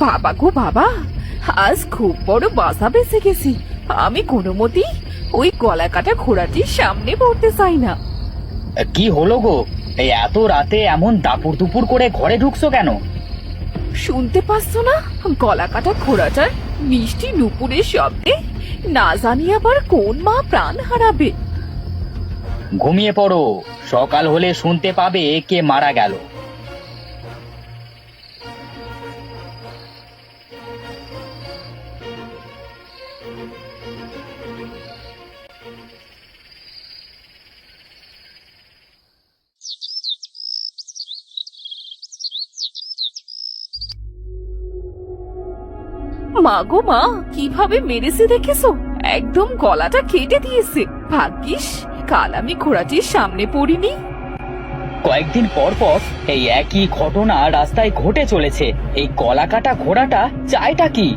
বাবা গো বাবা, আজ খুব বড় বাসা বেঁচে গেছি। আমি কোনো মতেই ওই গলা কাটা ঘোড়াটির সামনে পড়তে চাই না। কি হলো গো? এই এত রাতে এমন দাপুর দুপুর করে ঘরে ঢুকছো কেন? শুনতে পাচ্ছ না গলা কাটা ঘোড়াটার মিষ্টি নুপুরের শব্দে? না জানি আবার কোন মা প্রাণ হারাবে। ঘুমিয়ে পড়ো, সকাল হলে শুনতে পাবে কে মারা গেল। মা গো মা, কিভাবে মেরেছে দেখেছো? একদম গলাটা কেটে দিয়েছে। ভাগ্যিস কাল আমি ঘোড়াটির সামনে পড়িনি। কয়েকদিন পর পর এই একই ঘটনা রাস্তায় ঘটে চলেছে। এই গলা কাটা ঘোড়াটা চায়টা কি?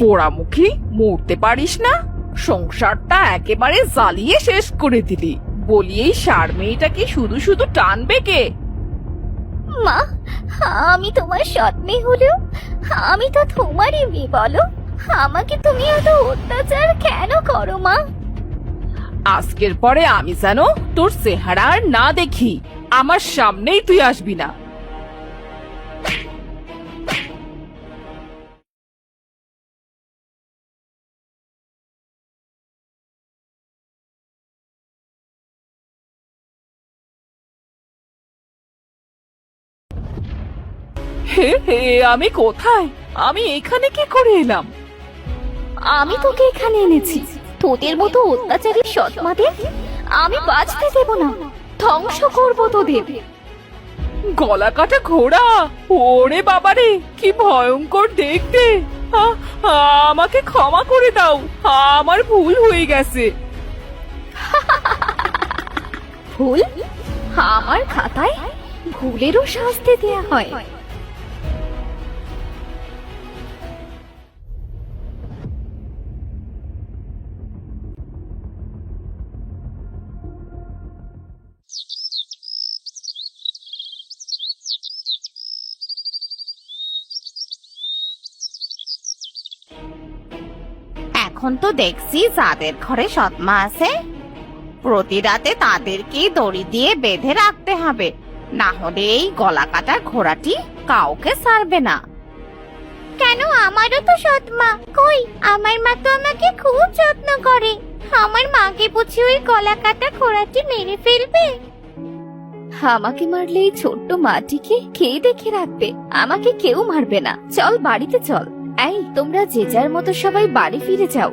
পোড়ামুখী, মরতে পারিস না? সংসারটা একেবারে জ্বালিয়ে শেষ করে দিলি। বলি এই ষাঁড় মেয়েটাকে শুধু শুধু টানবে কে? মা, আমি তোমার সৎ মেয়ে হলেও আমি তো তোমারই মেয়ে। বলো, আমাকে তুমি এত অত্যাচার কেন করো মা? আজকের পরে আমি যেন তোর চেহারা আর না দেখি। আমার সামনেই তুই আসবি না। হে হে, আমি কোথায়? আমি এখানে কি করে এলাম? আমি তোকে এখানে এনেছি তোদের মতো অত্যাচারী সৎ মাদের আমি বাঁচতে দেব না। ধ্বংস করব তোদের। গলা কাটা ঘোড়া! ওরে বাবারে, কি ভয়ঙ্কর দেখতে! আমাকে ক্ষমা করে দাও, আমার ভুল হয়ে গেছে। ভুল? আমার খাতায় ভুলেরও শাস্তি দেয়া হয়। এখন তো দেখছি যাদের ঘরে সৎমা আছে প্রতি রাতে তাদেরকে দড়ি দিয়ে বেঁধে রাখতে হবে, না হলে এই গলা কাটা ঘোড়াটি কাউকে ছাড়বে না। কেন? আমারও তো সৎ মা। কই, আমার মা তো আমাকে খুব যত্ন করে। আমার মাকে বুঝি ওই গলা কাটা ঘোড়াটি মেরে ফেলবে? আমাকে মারলে এই ছোট্ট মাটিকে কে দেখে রাখবে? আমাকে কেউ মারবে না। চল বাড়িতে চল। এই, তোমরা যে যার মতো সবাই বাড়ি ফিরে যাও।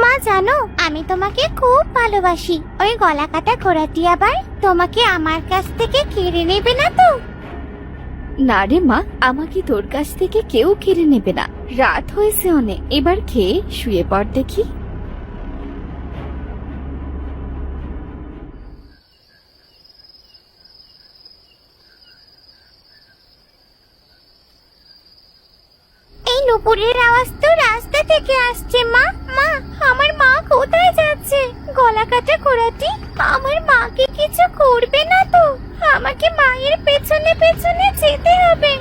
মা জানো, আমি তোমাকে খুব ভালোবাসি। ওই গলা কাটা ঘোড়াটি আবার তোমাকে আমার কাছ থেকে কেড়ে নেবে না তো? না রে মা, আমাকে তোর কাছ থেকে কেউ কেড়ে নেবে না। রাত হয়েছে অনেক, এবার খেয়ে শুয়ে পড় দেখি। এই নুপুরের আওয়াজ তো রাস্তা থেকে আসছে। মা, মা, আমার মা কোথায় যাচ্ছে? গলা কাটা ঘোড়াটি আমার মাকে কিছু করবে না তো? আমাকে মায়ের পেছনে পেছনে যেতে হবে।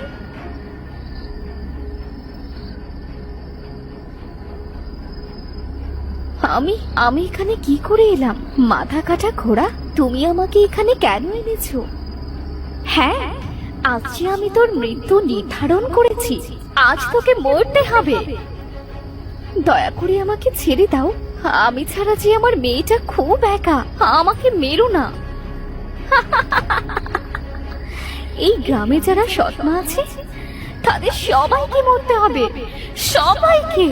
আমি আমি এখানে কি করে এলাম? মাথা কাটা ঘোড়া, তুমি আমাকে এখানে কেন এনেছো? হ্যাঁ, আজ যে আমি তোর মৃত্যু নির্ধারণ করেছি। আজ তোকে মরতে হবে। দয়া করে আমাকে ছেড়ে দাও। আমি ছাড়া যে আমার মেয়েটা খুব একা। আমাকে মেরো না। এই গ্রামে যারা সৎমা আছে তাদের সবাইকে মরতে হবে, সবাইকে।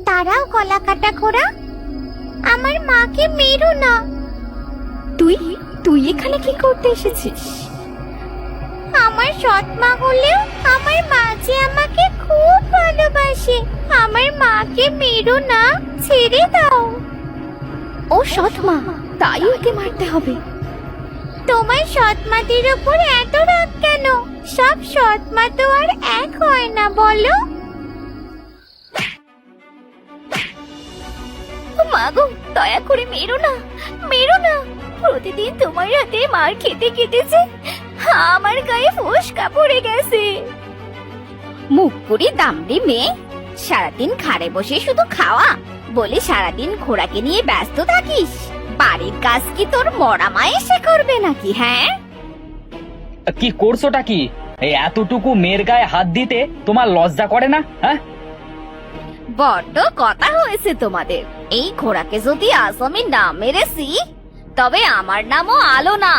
তারাও গলা কাটা ঘোড়া, আমার মাকে মেরো না। তুই তুই এখানে কি করতে এসেছিস? আমার সৎ মা হলেও আমার মা যে আমাকে খুব ভালোবাসে। আমার মাকে মেরো না, ছেড়ে দাও। ও সৎ মা, তাই ওকে মারতে হবে। তোমার সৎ মাটির উপর এত রাগ কেন? সব সৎ মা তো আর এক হয় না, বলো? মাগো, দয়া করে মেরো না, মেরো না। প্রতিদিন তোমার হাতে মার খেতে খেতেছে আমার গায়ে ফোস্কা পড়ে গেছে। মুখ পুরি দামড়ি মেয়ে, সারাদিন ঘাড়ে বসে শুধু খাওয়া বলে সারাদিন ঘোড়াকে নিয়ে ব্যস্ত থাকিস। বাড়ির কাজ কি তোর মরা মা এসে করবে নাকি? হ্যাঁ, কি করছোটা কি? এই এতটুকু মেয়ের গায়ে হাত দিতে তোমার লজ্জা করে না? হ্যাঁ, বড্ড কথা হয়েছে তোমাদের। এই ঘোড়াকে যদি আজ আমি না মেরেছি, তবে আমার নামও আলো না।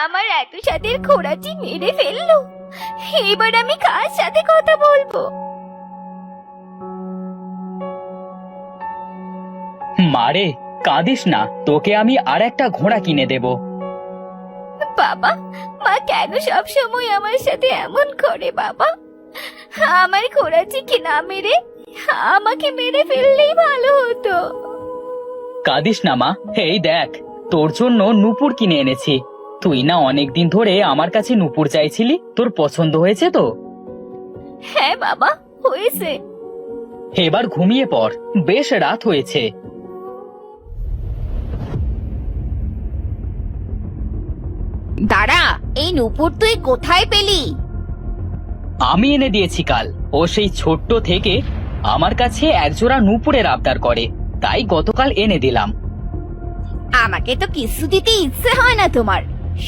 আমার এত সাথে ঘোড়াটি মেরে ফেললো, এবার আমি কার সাথে কথা বলবো? মারে কাঁদিস না, তোকে আমি আর একটা ঘোড়া কিনে দেব। বাবা, মা কেন সব সময় আমার সাথে এমন করে? বাবা, আমার ঘোড়াটিকে না মেরে আমাকে মেরে ফেললেই ভালো হতো। কাঁদিস না মা, এই দেখ তোর জন্য নূপুর কিনে এনেছি। তুই না অনেকদিন ধরে আমার কাছে নূপুর চাইছিলি, তোর পছন্দ হয়েছে তো? হ্যাঁ বাবা, হয়েছে। এবার ঘুমিয়ে পড়, বেশ রাত হয়েছে। দাঁড়া, এই নূপুর তুই কোথায় পেলি? আমি এনে দিয়েছি কাল। ও সেই ছোট্ট থেকে আমার কাছে একজোড়া নূপুরের আবদার করে, তাই গতকাল এনে দিলাম। আমাকে তো কিছু দিতে ইচ্ছে হয় না তোমার,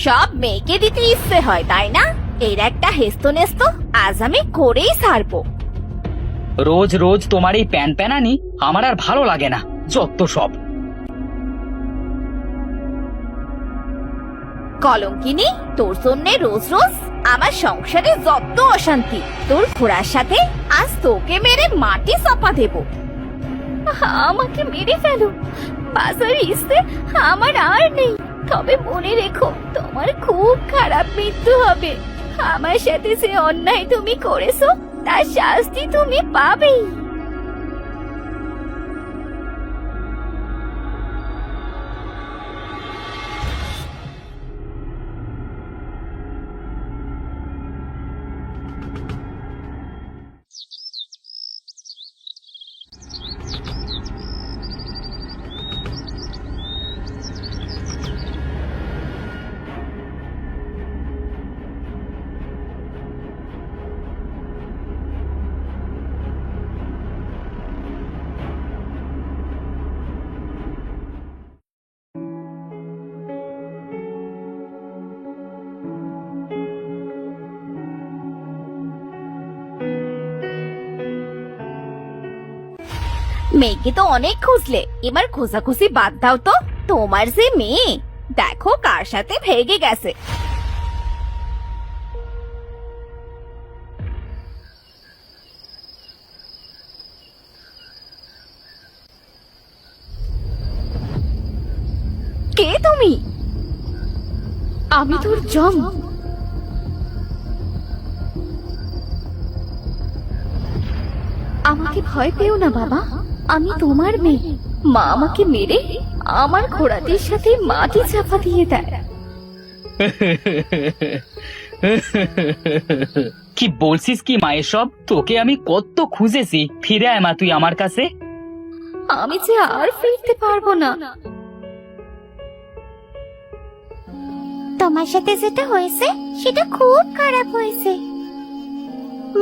সব মেয়েকে দিতে ইচ্ছে হয়, তাই না? এর একটা হেস্ত নেস্ত আজ আমি করেই ছাড়বো। রোজ রোজ তোমার এই প্যান প্যানানি আমার আর ভালো লাগে না, যত সব। কলঙ্কিনী, তোর জন্যে রোজ রোজ আমার সংসারে যত অশান্তি। তোর ঘোড়ার সাথে আজ তোকে মেরে মাটি চাপা দেব। আমাকে মেরে ফেলো, বাঁচার ইচ্ছে আমার আর নেই। তবে মনে রেখো, তোমার খুব খারাপ মৃত্যু হবে। আমার সাথে যে অন্যায় তুমি করেছো, তার শাস্তি তুমি পাবেই। মেয়েকে তো অনেক খুঁজলে, এবার খোঁজাখুঁজি বাদ দাও তো। তোমার যে মেয়ে, দেখো কার সাথে ভেগে গেছে। কে তুমি? আমি তোর জম। আমাকে ভয় পেও না বাবা, আমি তোমার মেয়ে। মা আমাকে মেরে আমার ঘোড়াটির সাথে মাটি চাপা দিয়ে দেয়। কি বলছিস কি মায়ের সব? তোকে আমি কত খুঁজেছি, ফিরে আয় মা তুই আমার কাছে। আমি যে আর ফিরতে পারবো না। তোমার সাথে যেটা হয়েছে সেটা খুব খারাপ হয়েছে।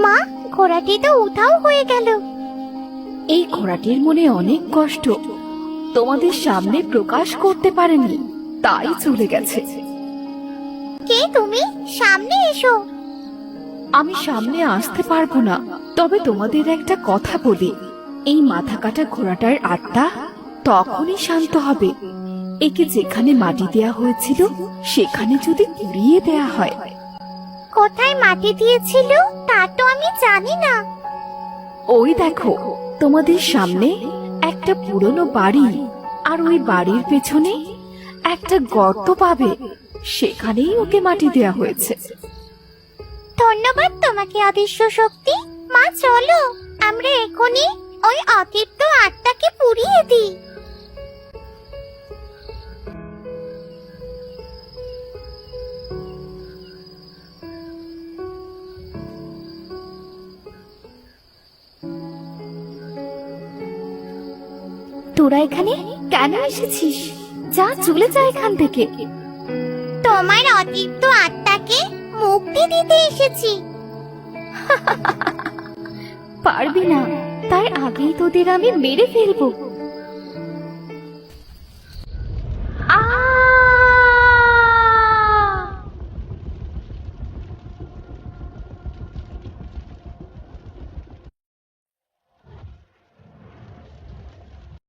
মা, ঘোড়াটি তো উধাও হয়ে গেল। এই ঘোড়াটির মনে অনেক কষ্ট, তোমাদের সামনে প্রকাশ করতে পারেনি, তাই চলে গেছে। কে তুমি? সামনে এসো। আমি সামনে আসতে পারবো না, তবে তোমাদের একটা কথা বলি। এই মাথা কাটা ঘোড়াটার আত্মা তখনই শান্ত হবে, একে যেখানে মাটি দেয়া হয়েছিল সেখানে যদি পুড়িয়ে দেয়া হয়। কোথায় মাটি দিয়েছিল তা তো আমি জানি না। ওই দেখো, তোমাদের সামনে একটা পুরনো বাড়ি, আর ওই বাড়ির পেছনে একটা গর্ত পাবে, সেখানেই ওকে মাটি দেয়া হয়েছে। ধন্যবাদ তোমাকে অদৃশ্য শক্তি। মা চলো, আমরা এখনই ওই অতীত আত্মাকে পুড়িয়ে দিই। তোরা এখানে কেন এসেছিস? যা, চলে যা এখান থেকে। তোমার অতীত আত্মাকে মুক্তি দিতে এসেছি। পারবি না, তার আগেই তোদের আমি মেরে ফেলবো।